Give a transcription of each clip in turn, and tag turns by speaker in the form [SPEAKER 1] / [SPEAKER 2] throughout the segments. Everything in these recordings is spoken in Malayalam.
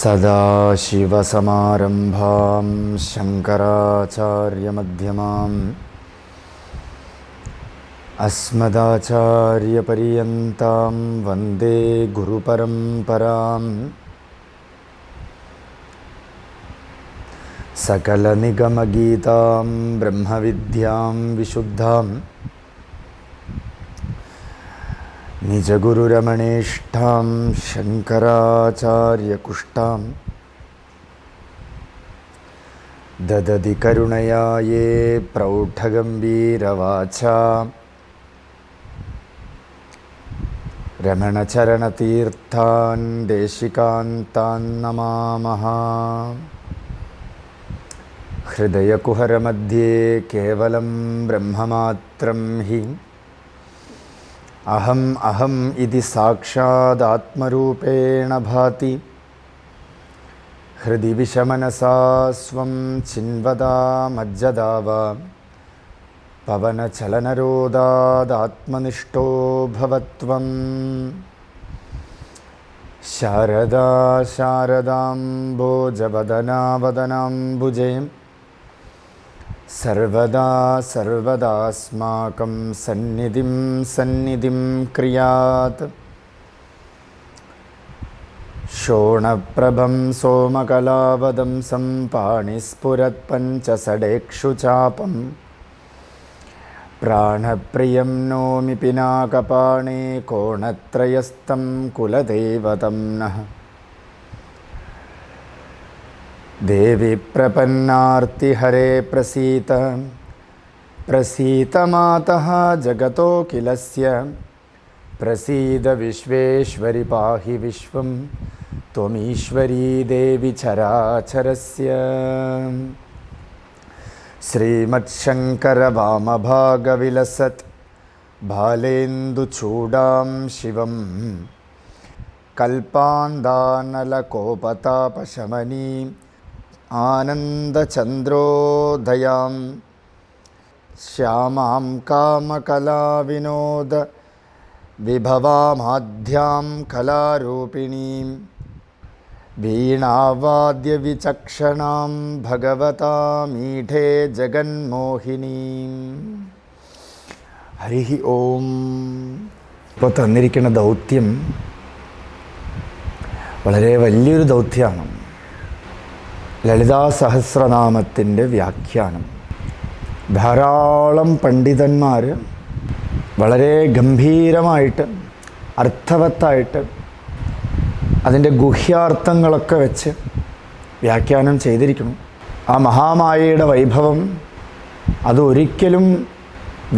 [SPEAKER 1] സദാശിവസമാരംഭാം ശങ്കരാചാര്യമധ്യമാം അസ്മദാചാര്യപര്യന്താം വന്ദേ ഗുരുപരമ്പരാം. സകലനിഗമഗീതാം ബ്രഹ്മവിദ്യാം വിശുദ്ധാം നിജഗുരുരമണേഷ്ഠാം ശങ്കരാചാര്യകുഷ്ഠാം ദദതി കരുണയാ യേ പ്രൗഢഗംഭീരവാചാ രമണചരണതീർത്ഥാൻ ദേശികാന്താൻ നമാമഃ. ഹൃദയകുഹരമധ്യേ കേവലം ബ്രഹ്മമാത്രം ഹി അഹം അഹം ഇതി സാക്ഷാദാത്മരൂപേണ ഭാതി. ഹൃദി വിഷമനസാ സ്വം ചിന്വതാമജ്ജദാവ പവനചലനരോധാദാത്മനിഷ്ഠോ ഭവത്വം. ശാരദാ ശാരദാംബോജവദനാവദനാംബുജേ സർവദാ സർവദാസ്മാകം സന്നിധിം സന്നിധിം ക്രിയാത്. ശോണപ്രഭം സോമകലാവദംസം പാണിസ്ഫുരത്പഞ്ചസടേക്ഷുചാപം പ്രാണപ്രിയം നോമി പിനാകപാണേ കോണത്രയസ്ഥം കുലദേവതം നഃ. ദേവി പ്രപന്നാർത്തിഹരേ പ്രസീത പ്രസീത മാതഃ ജഗതോഖിലസ്യ പ്രസീദ വിശ്വേശ്വരി പാഹി വിശ്വം ത്വമീശ്വരീ ദേവി ചരാചരസ്യ. ശ്രീമത്ശങ്കര വാമഭാഗവിലസത് ബാലേന്ദുചൂഡാം ശിവം കൽപ്പാന്താനലകോപതാപശമനീം ആനന്ദചന്ദ്രോദയാം ശ്യാമാം കാമകലാവിനോദ വിഭവാമാദ്യാം കലാരൂപിണീം വീണാവാദ്യവിചക്ഷണാം ഭഗവതാമീഠേ ജഗന്മോഹിനീം. ഹരി ഓം. ഇപ്പോൾ തന്നിരിക്കുന്ന ദൗത്യം വളരെ വലിയൊരു ദൗത്യമാണ്. ലളിതാ സഹസ്രനാമത്തിൻ്റെ വ്യാഖ്യാനം. ധാരാളം പണ്ഡിതന്മാർ വളരെ ഗംഭീരമായിട്ട് അർത്ഥവത്തായിട്ട് അതിൻ്റെ ഗുഹ്യാർത്ഥങ്ങളൊക്കെ വെച്ച് വ്യാഖ്യാനം ചെയ്തിരിക്കുന്നു. ആ മഹാമായയുടെ വൈഭവം അതൊരിക്കലും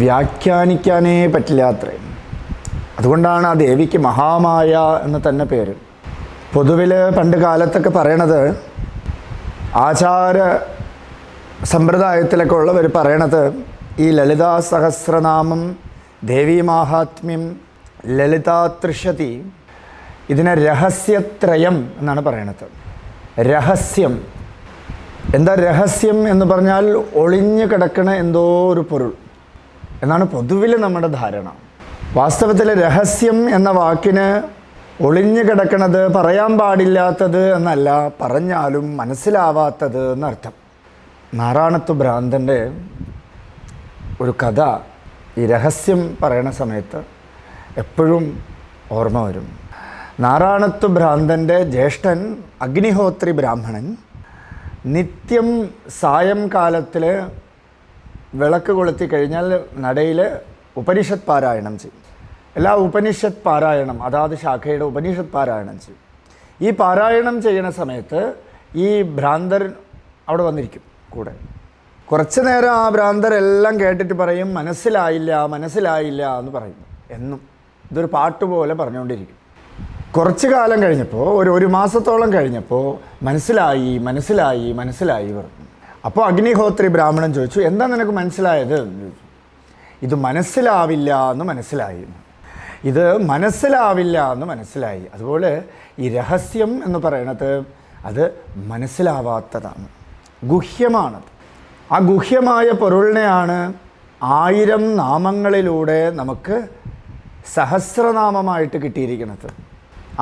[SPEAKER 1] വ്യാഖ്യാനിക്കാനേ പറ്റില്ല അത്രയും. അതുകൊണ്ടാണ് ആ ദേവിക്ക് മഹാമായ എന്ന് തന്നെ പേര്. പൊതുവിൽ പണ്ട് കാലത്തൊക്കെ പറയണത്, ആചാര സമ്പ്രദായത്തിലൊക്കെ ഉള്ളവർ പറയണത്, ഈ ലളിതാ സഹസ്രനാമം, ദേവീമാഹാത്മ്യം, ലളിതാത്രിശതി, ഇതിനെ രഹസ്യത്രയം എന്നാണ് പറയണത്. രഹസ്യം എന്താ? രഹസ്യം എന്ന് പറഞ്ഞാൽ ഒളിഞ്ഞു കിടക്കണ എന്തോ ഒരു പൊരുൾ എന്നാണ് പൊതുവിൽ നമ്മുടെ ധാരണ. വാസ്തവത്തിൽ രഹസ്യം എന്ന വാക്കിന് ഒളിഞ്ഞു കിടക്കണത്, പറയാൻ പാടില്ലാത്തത് എന്നല്ല, പറഞ്ഞാലും മനസ്സിലാവാത്തത് എന്നർത്ഥം. നാറാണത്ത് ഭ്രാന്തൻ്റെ ഒരു കഥ ഈ രഹസ്യം പറയണ സമയത്ത് എപ്പോഴും ഓർമ്മ വരും. നാറാണത്ത് ഭ്രാന്തൻ്റെ ജ്യേഷ്ഠൻ അഗ്നിഹോത്രി ബ്രാഹ്മണൻ നിത്യം സായംകാലത്തിൽ വിളക്ക് കൊളുത്തി കഴിഞ്ഞാൽ നടയിൽ ഉപനിഷത്ത് പാരായണം ചെയ്യും. എല്ലാ ഉപനിഷത്ത് പാരായണം, അതാത് ശാഖയുടെ ഉപനിഷത്ത് പാരായണം ചെയ്യും. ഈ പാരായണം ചെയ്യുന്ന സമയത്ത് ഈ ഭ്രാന്തർ അവിടെ വന്നിരിക്കും കൂടെ. കുറച്ച് നേരം ആ ഭ്രാന്തരെല്ലാം കേട്ടിട്ട് പറയും, മനസ്സിലായില്ല മനസ്സിലായില്ല എന്ന് പറയും. എന്നും ഇതൊരു പാട്ടുപോലെ പറഞ്ഞുകൊണ്ടിരിക്കും. കുറച്ച് കാലം കഴിഞ്ഞപ്പോൾ, ഒരു മാസത്തോളം കഴിഞ്ഞപ്പോൾ മനസ്സിലായി മനസ്സിലായി മനസ്സിലായി പറഞ്ഞു. അപ്പോൾ അഗ്നിഹോത്രി ബ്രാഹ്മണൻ ചോദിച്ചു, എന്താ നിനക്ക് മനസ്സിലായത് എന്ന് ചോദിച്ചു. ഇത് മനസ്സിലാവില്ല എന്ന് മനസ്സിലായി. ഇത് മനസ്സിലാവില്ല എന്ന് മനസ്സിലായി. അതുപോലെ ഈ രഹസ്യം എന്ന് പറയുന്നത് അത് മനസ്സിലാവാത്തതാണ്, ഗുഹ്യമാണത്. ആ ഗുഹ്യമായ പൊരുളിനെയാണ് 1000 നാമങ്ങളിലൂടെ നമുക്ക് സഹസ്രനാമമായിട്ട് കിട്ടിയിരിക്കുന്നത്.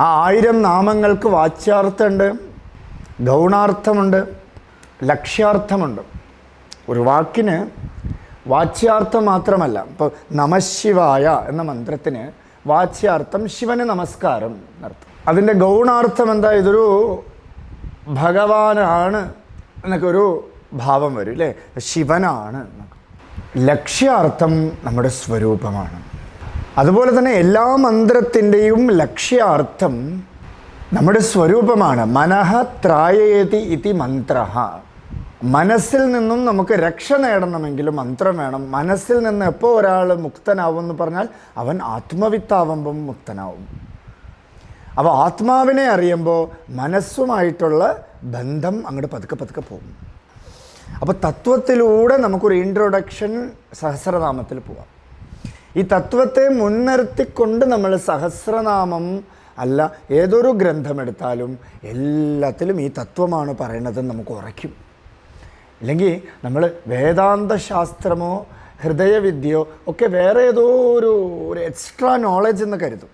[SPEAKER 1] ആ 1000 നാമങ്ങൾക്ക് വാച്യാർത്ഥമുണ്ട്, ഗൗണാർത്ഥമുണ്ട്, ലക്ഷ്യാർത്ഥമുണ്ട്. ഒരു വാക്കിന് വാച്യാർത്ഥം മാത്രമല്ല. ഇപ്പോൾ നമശിവായ എന്ന മന്ത്രത്തിന് വാച്യാർത്ഥം ശിവന് നമസ്കാരം എന്നർത്ഥം. അതിൻ്റെ ഗൗണാർത്ഥം എന്താ? ഇതൊരു ഭഗവാനാണ് എന്നൊക്കെ ഒരു ഭാവം വരും അല്ലേ, ശിവനാണ് എന്നൊക്കെ. ലക്ഷ്യാർത്ഥം നമ്മുടെ സ്വരൂപമാണ്. അതുപോലെ തന്നെ എല്ലാ മന്ത്രത്തിൻ്റെയും ലക്ഷ്യാർത്ഥം നമ്മുടെ സ്വരൂപമാണ്. മനഃ ത്രായേതി ഇതി മന്ത്രഃ. മനസ്സിൽ നിന്നും നമുക്ക് രക്ഷ നേടണമെങ്കിൽ മന്ത്രം വേണം. മനസ്സിൽ നിന്ന് എപ്പോൾ ഒരാൾ മുക്തനാവും എന്ന് പറഞ്ഞാൽ അവൻ ആത്മവിത്താവുമ്പം മുക്തനാവും. അപ്പോൾ ആത്മാവിനെ അറിയുമ്പോൾ മനസ്സുമായിട്ടുള്ള ബന്ധം അങ്ങോട്ട് പതുക്കെ പതുക്കെ പോകും. അപ്പോൾ തത്വത്തിലൂടെ നമുക്കൊരു ഇൻട്രൊഡക്ഷൻ സഹസ്രനാമത്തിൽ പോവാം. ഈ തത്വത്തെ മുൻനിർത്തിക്കൊണ്ട് നമ്മൾ സഹസ്രനാമം അല്ല ഏതൊരു ഗ്രന്ഥമെടുത്താലും എല്ലാത്തിലും ഈ തത്വമാണ് പറയണത് നമുക്ക് ഉറയ്ക്കും. ഇല്ലെങ്കിൽ നമ്മൾ വേദാന്ത ശാസ്ത്രമോ ഹൃദയവിദ്യയോ ഒക്കെ വേറെ ഏതോ ഒരു എക്സ്ട്രാ നോളജ് എന്ന് കരുതും.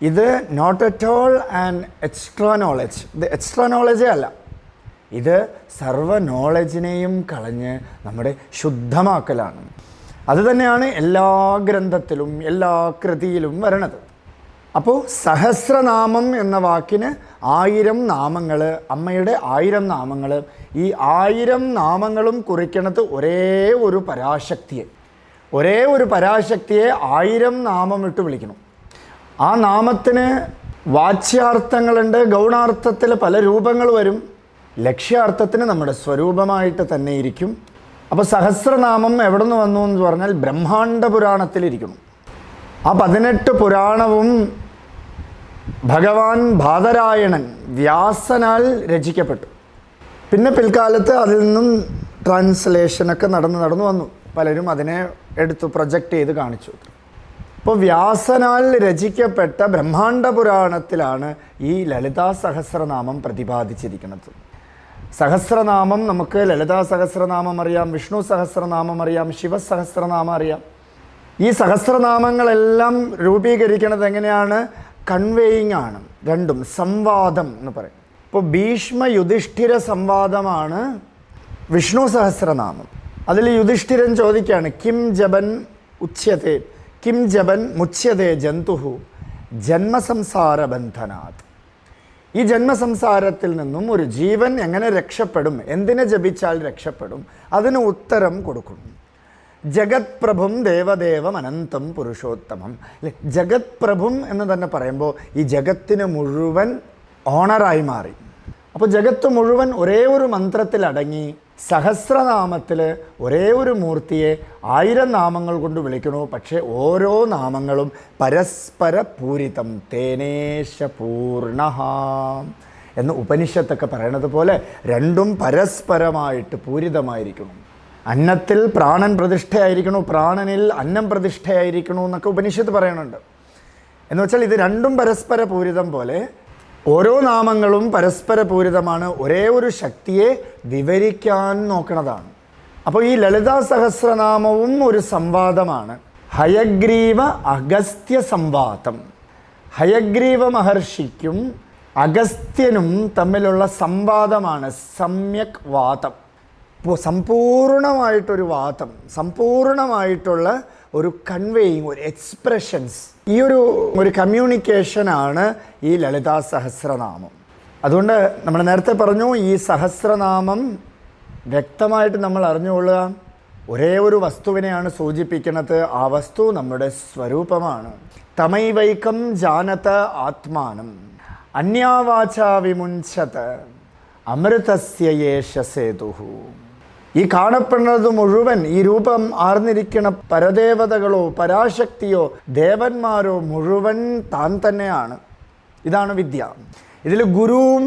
[SPEAKER 1] ഇത് not at all and extra knowledge. ഇത് എക്സ്ട്രാ നോളജേ അല്ല, ഇത് സർവ നോളജിനെയും കളഞ്ഞ് നമ്മുടെ ശുദ്ധമാക്കലാണ്. അതുതന്നെയാണ് എല്ലാ ഗ്രന്ഥത്തിലും എല്ലാ കൃതിയിലും വരണത്. അപ്പോൾ സഹസ്രനാമം എന്ന വാക്കിന് 1000 നാമങ്ങൾ, അമ്മയുടെ 1000 നാമങ്ങൾ. ഈ 1000 നാമങ്ങളും കുറിക്കണത് ഒരേ ഒരു പരാശക്തിയെ 1000 നാമം ഇട്ട് വിളിക്കണം. ആ നാമത്തിന് വാച്യാർത്ഥങ്ങളുണ്ട്, ഗൗണാർത്ഥത്തിൽ പല രൂപങ്ങൾ വരും, ലക്ഷ്യാർത്ഥത്തിന് നമ്മുടെ സ്വരൂപമായിട്ട് തന്നെ ഇരിക്കും. അപ്പോൾ സഹസ്രനാമം എവിടെ നിന്ന് വന്നു എന്ന് പറഞ്ഞാൽ ബ്രഹ്മാണ്ഡ പുരാണത്തിലിരിക്കുന്നു. ആ 18 പുരാണവും ഭഗവാൻ ബാദരായണൻ വ്യാസനാൽ രചിക്കപ്പെട്ടു. പിന്നെ പിൽക്കാലത്ത് അതിൽ നിന്നും ട്രാൻസ്ലേഷനൊക്കെ നടന്നു വന്നു. പലരും അതിനെ എടുത്ത് പ്രൊജക്റ്റ് ചെയ്ത് കാണിച്ചു. അപ്പോൾ വ്യാസനാൽ രചിക്കപ്പെട്ട ബ്രഹ്മാണ്ഡ പുരാണത്തിലാണ് ഈ ലളിതാ സഹസ്രനാമം പ്രതിപാദിച്ചിരിക്കുന്നത്. സഹസ്രനാമം നമുക്ക് ലളിതാ സഹസ്രനാമം അറിയാം, വിഷ്ണു സഹസ്രനാമം അറിയാം, ശിവസഹസ്രനാമം അറിയാം. ഈ സഹസ്രനാമങ്ങളെല്ലാം രൂപീകരിക്കുന്നത് എങ്ങനെയാണ്? കൺവേയിങ് ആണ്. രണ്ടും സംവാദം എന്ന് പറയും. ഇപ്പോൾ ഭീഷ്മ യുധിഷ്ഠിര സംവാദമാണ് വിഷ്ണു സഹസ്രനാമം. അതിൽ യുധിഷ്ഠിരൻ ചോദിക്കുകയാണ്, കിം ജപൻ ഉച്യത്തെ കിം ജപൻ മുച്യതേ ജന്തുഹു ജന്മസംസാര ബന്ധനാത്. ഈ ജന്മസംസാരത്തിൽ നിന്നും ഒരു ജീവൻ എങ്ങനെ രക്ഷപ്പെടും, എന്തിനെ ജപിച്ചാൽ രക്ഷപ്പെടും, അതിന് ഉത്തരം കൊടുക്കുന്നു. ജഗത് പ്രഭും ദേവദേവം അനന്തം പുരുഷോത്തമം. അല്ലെ, ജഗത് പ്രഭും എന്ന് തന്നെ പറയുമ്പോൾ ഈ ജഗത്തിന് മുഴുവൻ ഓണറായി മാറി. അപ്പോൾ ജഗത്ത് മുഴുവൻ ഒരേ ഒരു മന്ത്രത്തിൽ അടങ്ങി. സഹസ്രനാമത്തിൽ ഒരേ ഒരു മൂർത്തിയെ 1000 നാമങ്ങൾ കൊണ്ട് വിളിക്കണു. പക്ഷേ ഓരോ നാമങ്ങളും പരസ്പര പൂരിതം, തേനേശ പൂർണ്ണഃ എന്ന് ഉപനിഷത്തൊക്കെ പറയണത് പോലെ രണ്ടും പരസ്പരമായിട്ട് പൂരിതമായിരിക്കണം. അന്നത്തിൽ പ്രാണൻ പ്രതിഷ്ഠയായിരിക്കണു, പ്രാണനിൽ അന്നം പ്രതിഷ്ഠയായിരിക്കണു എന്നൊക്കെ ഉപനിഷത്ത് പറയുന്നുണ്ട്. എന്ന് വെച്ചാൽ ഇത് രണ്ടും പരസ്പര പൂരിതം പോലെ ഓരോ നാമങ്ങളും പരസ്പര പൂരിതമാണ്, ഒരേ ഒരു ശക്തിയെ വിവരിക്കാൻ നോക്കുന്നതാണ്. അപ്പോൾ ഈ ലളിതാ സഹസ്രനാമവും ഒരു സംവാദമാണ്. ഹയഗ്രീവ അഗസ്ത്യ സംവാദം. ഹയഗ്രീവ മഹർഷിക്കും അഗസ്ത്യനും തമ്മിലുള്ള സംവാദമാണ് സമ്യക് വാദം. സമ്പൂർണമായിട്ടൊരു വാദം, സമ്പൂർണമായിട്ടുള്ള ഒരു കൺവേയിങ്, ഒരു എക്സ്പ്രഷൻസ്, ഈ ഒരു കമ്മ്യൂണിക്കേഷനാണ് ഈ ലളിതാ സഹസ്രനാമം. അതുകൊണ്ട് നമ്മൾ നേരത്തെ പറഞ്ഞു, ഈ സഹസ്രനാമം വ്യക്തമായിട്ട് നമ്മൾ അറിഞ്ഞുകൊള്ളുക. ഒരേ ഒരു വസ്തുവിനെയാണ് സൂചിപ്പിക്കുന്നത്. ആ വസ്തു നമ്മുടെ സ്വരൂപമാണ്. തമൈവൈക്കം ജാനത ആത്മാനം അന്യാവാച വിമുഞ്ചത അമൃതസ്യ യേശ സേതുഹു. ഈ കാണപ്പെടുന്നത് മുഴുവൻ, ഈ രൂപം ആർന്നിരിക്കുന്ന പരദേവതകളോ പരാശക്തിയോ ദേവന്മാരോ മുഴുവൻ താൻ തന്നെയാണ്. ഇതാണ് വിദ്യ. ഇതിൽ ഗുരുവും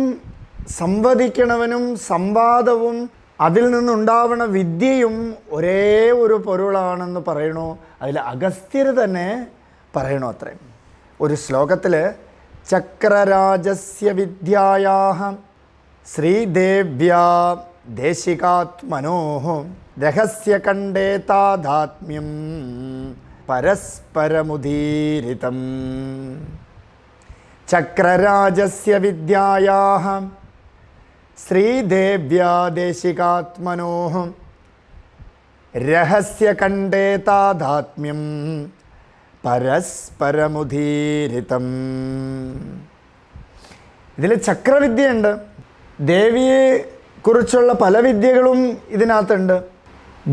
[SPEAKER 1] സംവദിക്കണവനും സംവാദവും അതിൽ നിന്നുണ്ടാവണ വിദ്യയും ഒരേ ഒരു പൊരുളാണെന്ന് പറയണു. അതിൽ അഗസ്ത്യർ തന്നെ പറയണോ അത്രയും. ഒരു ശ്ലോകത്തിൽ ചക്രരാജസ്യ വിദ്യായാഹ ശ്രീദേവ്യാ ദേശികാത്മനോ രഹസ്യകണ്ഠേ താദാത്മ്യം പരസ്പരമുദീരിതം. ചക്രരാജസ്യ വിദ്യായാഹ ശ്രീദേവ്യാ ദേശികാത്മനോ രഹസ്യകണ്ഠേ താദാത്മ്യം പരസ്പരമുദീരിതം. ഇതിൽ ചക്രവിദ്യയുണ്ട്. ദേവിയെ കുറിച്ചുള്ള പല വിദ്യകളും ഇതിനകത്തുണ്ട്.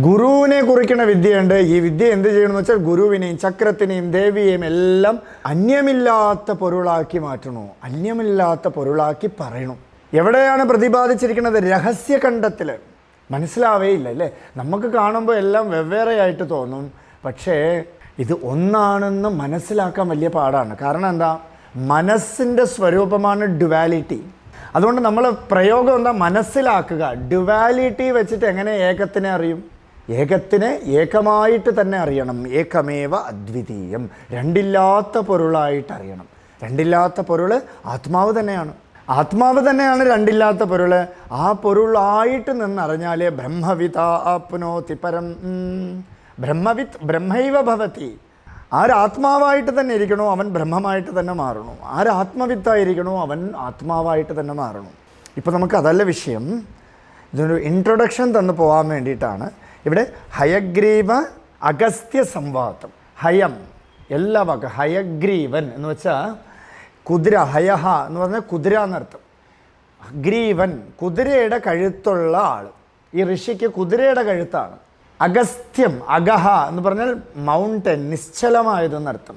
[SPEAKER 1] ഗുരുവിനെ കുറിക്കുന്ന വിദ്യയുണ്ട്. ഈ വിദ്യ എന്ത് ചെയ്യണമെന്ന് വെച്ചാൽ ഗുരുവിനെയും ചക്രത്തിനെയും ദേവിയെയും എല്ലാം അന്യമില്ലാത്ത പൊരുളാക്കി മാറ്റണോ, അന്യമില്ലാത്ത പൊരുളാക്കി പറയണം. എവിടെയാണ് പ്രതിപാദിച്ചിരിക്കുന്നത്? രഹസ്യകണ്ഠത്തിൽ. മനസ്സിലാവേയില്ല അല്ലേ? നമുക്ക് കാണുമ്പോൾ എല്ലാം വെവ്വേറെയായിട്ട് തോന്നും. പക്ഷേ ഇത് ഒന്നാണെന്ന് മനസ്സിലാക്കാൻ വലിയ പാടാണ്. കാരണം എന്താ? മനസ്സിൻ്റെ സ്വരൂപമാണ് ഡ്യുവാലിറ്റി. അതുകൊണ്ട് നമ്മൾ പ്രയോഗം എന്താ? മനസ്സിലാക്കുക. ഡ്യുവാലിറ്റി വെച്ചിട്ട് എങ്ങനെ ഏകത്തിനെ അറിയും? ഏകത്തിനെ ഏകമായിട്ട് തന്നെ അറിയണം. ഏകമേവ അദ്വിതീയം. രണ്ടില്ലാത്ത പൊരുളായിട്ട് അറിയണം. രണ്ടില്ലാത്ത പൊരുൾ ആത്മാവ് തന്നെയാണ്. ആത്മാവ് തന്നെയാണ് രണ്ടില്ലാത്ത പൊരുൾ. ആ പൊരുളായിട്ട് നിന്നറിഞ്ഞാലേ ബ്രഹ്മവിത ആപ്നോതി പരം. ബ്രഹ്മവിത്ത് ബ്രഹ്മൈവ ഭവതി. ആരാത്മാവായിട്ട് തന്നെ ഇരിക്കണോ അവൻ ബ്രഹ്മമായിട്ട് തന്നെ മാറണു. ആരാത്മവിത്തായിരിക്കണോ അവൻ ആത്മാവായിട്ട് തന്നെ മാറണു. ഇപ്പോൾ നമുക്ക് അതല്ല വിഷയം. ഇതൊരു ഇൻട്രൊഡക്ഷൻ തന്നു പോകാൻ വേണ്ടിയിട്ടാണ് ഇവിടെ ഹയഗ്രീവ അഗസ്ത്യ സംവാദം. ഹയം എല്ലാ വാക്ക്. ഹയഗ്രീവൻ എന്ന് വെച്ചാൽ കുതിര. ഹയഹ എന്ന് പറഞ്ഞാൽ കുതിര എന്നർത്ഥം. ഗ്രീവൻ കുതിരയുടെ കഴുത്തുള്ള ആൾ. ഈ ഋഷിക്ക് കുതിരയുടെ കഴുത്താണ്. അഗസ്ത്യം അഗഹ എന്ന് പറഞ്ഞാൽ മൗണ്ടൻ, നിശ്ചലമായതെന്നർത്ഥം.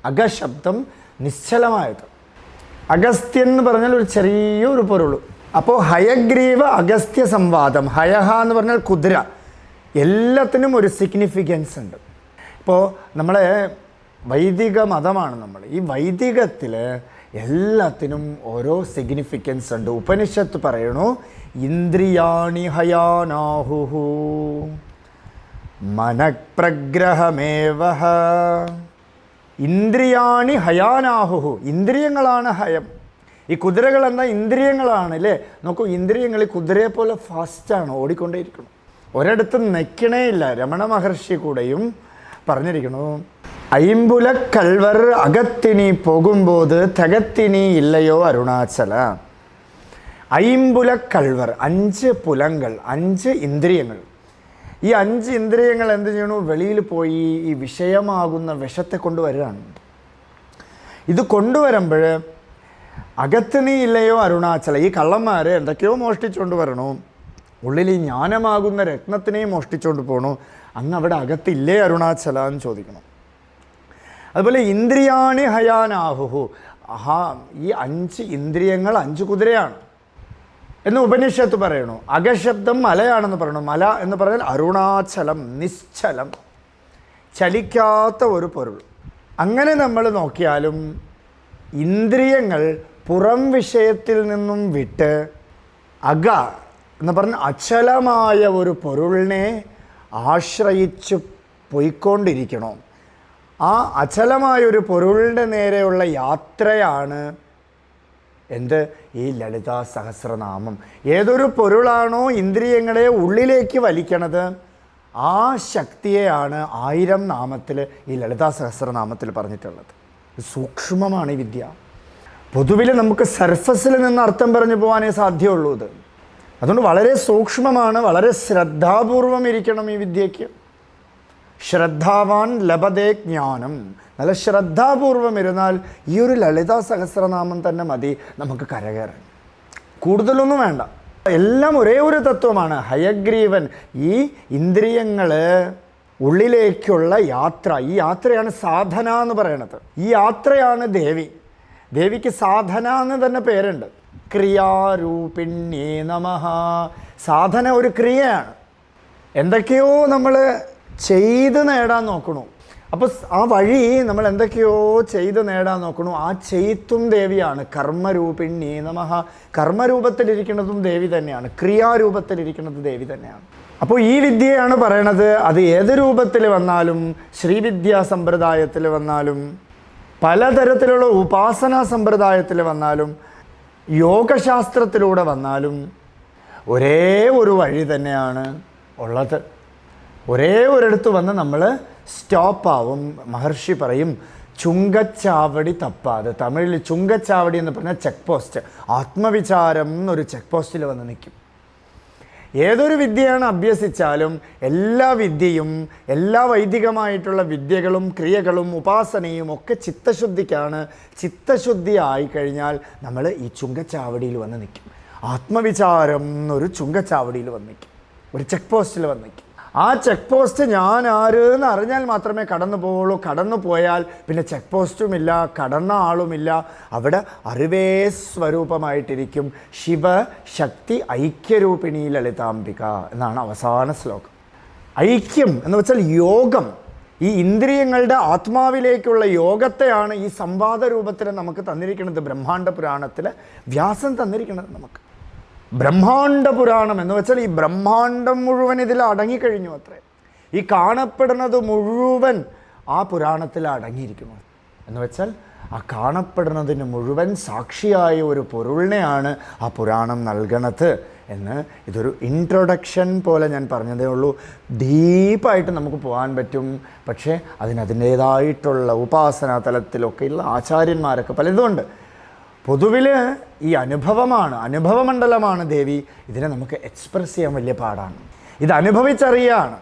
[SPEAKER 1] അഗശബ്ദം നിശ്ചലമായത്. അഗസ്ത്യൻ എന്ന് പറഞ്ഞാൽ ഒരു ചെറിയൊരു പൊരുൾ. അപ്പോൾ ഹയഗ്രീവ അഗസ്ത്യ സംവാദം. ഹയഹ എന്ന് പറഞ്ഞാൽ കുതിര. എല്ലാത്തിനും ഒരു സിഗ്നിഫിക്കൻസ് ഉണ്ട്. ഇപ്പോൾ നമ്മളെ വൈദിക മതമാണ് നമ്മൾ. ഈ വൈദികത്തിൽ എല്ലാത്തിനും ഓരോ സിഗ്നിഫിക്കൻസ് ഉണ്ട്. ഉപനിഷത്ത് പറയണു ഇന്ദ്രിയാണി ഹയാനാഹുഹു മനഃപ്രഗ്രഹമേവ. ഇന്ദ്രിയാണി ഹയാനാഹുഹു. ഇന്ദ്രിയങ്ങളാണ് ഹയം. ഈ കുതിരകൾ എന്താ? ഇന്ദ്രിയങ്ങളാണ് അല്ലേ? നോക്കൂ, ഇന്ദ്രിയങ്ങൾ കുതിരയെ പോലെ ഫാസ്റ്റാണ്, ഓടിക്കൊണ്ടേയിരിക്കണം. ഒരിടത്ത് നിൽക്കണേ ഇല്ല. രമണ മഹർഷി കൂടെയും പറഞ്ഞിരിക്കണു, ഐമ്പുല കൽവർ അകത്തിനി പോകുമ്പോൾ തകത്തിനി ഇല്ലയോ അരുണാചല. ഐമ്പുല കൽവർ, 5 പുലങ്ങൾ, 5 ഇന്ദ്രിയങ്ങൾ. ഈ 5 ഇന്ദ്രിയങ്ങൾ എന്ത് ചെയ്യണു? വെളിയിൽ പോയി ഈ വിഷയമാകുന്ന വിഷത്തെ കൊണ്ടുവരികയാണ്. ഇത് കൊണ്ടുവരുമ്പോൾ അകത്ത് നീ ഇല്ലയോ അരുണാചല. ഈ കള്ളന്മാർ എന്തൊക്കെയോ മോഷ്ടിച്ചുകൊണ്ട് വരണു. ഉള്ളിൽ ഈ ജ്ഞാനമാകുന്ന രത്നത്തിനെയും മോഷ്ടിച്ചുകൊണ്ട് പോകണു. അങ്ങ് അവിടെ അകത്തില്ലേ അരുണാചല എന്ന് ചോദിക്കണം. അതുപോലെ ഇന്ദ്രിയാണി ഹയാനാഹുഹു. ഈ 5 ഇന്ദ്രിയങ്ങൾ 5 കുതിരയാണ് എന്ന് ഉപനിഷത്ത് പറയണു. അകശബ്ദം മലയാണെന്ന് പറയണു. മല എന്ന് പറഞ്ഞാൽ അരുണാചലം, നിശ്ചലം, ചലിക്കാത്ത ഒരു പൊരുൾ. അങ്ങനെ നമ്മൾ നോക്കിയാലും ഇന്ദ്രിയങ്ങൾ പുറം വിഷയത്തിൽ നിന്നും വിട്ട് എന്ന് പറഞ്ഞ അചലമായ ഒരു പൊരുളിനെ ആശ്രയിച്ച് പോയിക്കൊണ്ടിരിക്കണം. ആ അചലമായൊരു പൊരുളിൻ്റെ നേരെയുള്ള യാത്രയാണ് ഈ ലളിതാ സഹസ്രനാമം. ഏതൊരു പൊരുളാണോ ഇന്ദ്രിയങ്ങളെ ഉള്ളിലേക്ക് വലിക്കണത്, ആ ശക്തിയെയാണ് 1000 നാമത്തിൽ ഈ ലളിതാ സഹസ്രനാമത്തിൽ പറഞ്ഞിട്ടുള്ളത്. സൂക്ഷ്മമാണ് ഈ വിദ്യ. പൊതുവിൽ നമുക്ക് സർഫസിൽ നിന്ന് അർത്ഥം പറഞ്ഞു പോകാനേ സാധ്യമുള്ളൂ ഇത്. അതുകൊണ്ട് വളരെ സൂക്ഷ്മമാണ്. വളരെ ശ്രദ്ധാപൂർവം ഇരിക്കണം ഈ വിദ്യയ്ക്ക്. ശ്രദ്ധാവാൻ ലഭതേ ജ്ഞാനം. നല്ല ശ്രദ്ധാപൂർവം ഇരുന്നാൽ ഈ ഒരു ലളിതാ സഹസ്രനാമം തന്നെ മതി നമുക്ക് കരകയറാൻ. കൂടുതലൊന്നും വേണ്ട. എല്ലാം ഒരേ ഒരു തത്വമാണ്. ഹയഗ്രീവൻ. ഈ ഇന്ദ്രിയങ്ങൾ ഉള്ളിലേക്കുള്ള യാത്ര. ഈ യാത്രയാണ് സാധന എന്ന് പറയണത്. ഈ യാത്രയാണ് ദേവി. ദേവിക്ക് സാധന എന്ന് തന്നെ പേരുണ്ട്. ക്രിയാരൂപിണ്യേ നമഃ. സാധന ഒരു ക്രിയയാണ്. എന്തൊക്കെയോ നമ്മൾ ചെയ്ത് നേടാൻ നോക്കണു. അപ്പോൾ ആ വഴി നമ്മൾ എന്തൊക്കെയോ ചെയ്ത് നേടാൻ നോക്കണു. ആ ചെയ്ത്തും ദേവിയാണ്. കർമ്മരൂപിണ്യേ നമഃ. കർമ്മരൂപത്തിലിരിക്കുന്നതും ദേവി തന്നെയാണ്. ക്രിയാരൂപത്തിലിരിക്കുന്നത് ദേവി തന്നെയാണ്. അപ്പോൾ ഈ വിദ്യയാണ് പറയണത്. അത് ഏത് രൂപത്തിൽ വന്നാലും, ശ്രീവിദ്യാ സമ്പ്രദായത്തിൽ വന്നാലും, പലതരത്തിലുള്ള ഉപാസനാ സമ്പ്രദായത്തിൽ വന്നാലും, യോഗശാസ്ത്രത്തിലൂടെ വന്നാലും ഒരേ ഒരു വഴി തന്നെയാണ് ഉള്ളത്. ഒരേ ഒരിടത്ത് വന്ന് നമ്മൾ സ്റ്റോപ്പാവും. മഹർഷി പറയും ചുങ്കച്ചാവടി തപ്പാതെ. തമിഴിൽ ചുങ്കച്ചാവടി എന്ന് പറഞ്ഞാൽ ചെക്ക് പോസ്റ്റ്. ആത്മവിചാരം എന്നൊരു ചെക്ക് പോസ്റ്റിൽ വന്ന് നിൽക്കും. ഏതൊരു വിദ്യയാണ് അഭ്യസിച്ചാലും എല്ലാ വിദ്യയും, എല്ലാ വൈദികമായിട്ടുള്ള വിദ്യകളും ക്രിയകളും ഉപാസനയും ഒക്കെ ചിത്തശുദ്ധിക്കാണ്. ചിത്തശുദ്ധി ആയിക്കഴിഞ്ഞാൽ നമ്മൾ ഈ ചുങ്കച്ചാവടിയിൽ വന്ന് നിൽക്കും. ആത്മവിചാരം എന്നൊരു ചുങ്കച്ചാവടിയിൽ വന്ന് നിൽക്കും, ഒരു ചെക്ക് പോസ്റ്റിൽ വന്ന് നിൽക്കും. ആ ചെക്ക് പോസ്റ്റ് ഞാൻ ആരെന്ന് അറിഞ്ഞാൽ മാത്രമേ കടന്നു പോവുള്ളൂ. കടന്നു പോയാൽ പിന്നെ ചെക്ക് പോസ്റ്റുമില്ല, കടന്ന ആളുമില്ല. അവിടെ അറിവേ സ്വരൂപമായിട്ടിരിക്കും. ശിവശക്തി ഐക്യരൂപിണി ലളിതാംബിക എന്നാണ് അവസാന ശ്ലോകം. ഐക്യം എന്ന് വെച്ചാൽ യോഗം. ഈ ഇന്ദ്രിയങ്ങളുടെ ആത്മാവിലേക്കുള്ള യോഗത്തെയാണ് ഈ സംവാദ രൂപത്തിൽ നമുക്ക് തന്നിരിക്കുന്നത്. ബ്രഹ്മാണ്ഡ പുരാണത്തിൽ വ്യാസൻ തന്നിരിക്കുന്നത് നമുക്ക്. ബ്രഹ്മാണ്ഡ പുരാണം എന്ന് വെച്ചാൽ ഈ ബ്രഹ്മാണ്ഡം മുഴുവൻ ഇതിൽ അടങ്ങിക്കഴിഞ്ഞു അത്രേ. ഈ കാണപ്പെടുന്നത് മുഴുവൻ ആ പുരാണത്തിൽ അടങ്ങിയിരിക്കുന്നു. എന്ന് വെച്ചാൽ ആ കാണപ്പെടുന്നതിന് മുഴുവൻ സാക്ഷിയായ ഒരു പൊരുളിനെയാണ് ആ പുരാണം നൽകണത് എന്ന് ഇതൊരു ഇൻട്രൊഡക്ഷൻ പോലെ ഞാൻ പറഞ്ഞതേ ഉള്ളൂ. ഡീപ്പായിട്ട് നമുക്ക് പോകാൻ പറ്റും. പക്ഷേ അതിനതിൻ്റേതായിട്ടുള്ള ഉപാസനാ തലത്തിലൊക്കെയുള്ള ആചാര്യന്മാരൊക്കെ പലതുമുണ്ട്. പൊതുവിൽ ഈ അനുഭവമാണ്, അനുഭവമണ്ഡലമാണ് ദേവി. ഇതിനെ നമുക്ക് എക്സ്പ്രസ് ചെയ്യാൻ വലിയ പാടാണ്. ഇത് അനുഭവിച്ചറിയാണ്.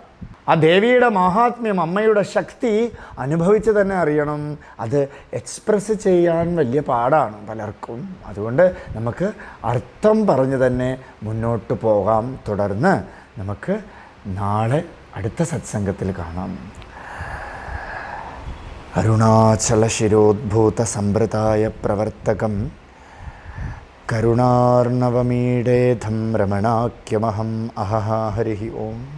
[SPEAKER 1] ആ ദേവിയുടെ മാഹാത്മ്യം, അമ്മയുടെ ശക്തി അനുഭവിച്ച് തന്നെ അറിയണം. അത് എക്സ്പ്രസ് ചെയ്യാൻ വലിയ പാടാണ് പലർക്കും. അതുകൊണ്ട് നമുക്ക് അർത്ഥം പറഞ്ഞു തന്നെ മുന്നോട്ട് പോകാം. തുടർന്ന് നമുക്ക് നാളെ അടുത്ത സത്സംഗത്തിൽ കാണാം. അരുണാചല ശിരോദ്ഭൂത സമ്പ്രദായ പ്രവർത്തകം കരുണാർണവമീഡേധം രമണാഖ്യമഹം അഹഹ. ഹരി ഓം.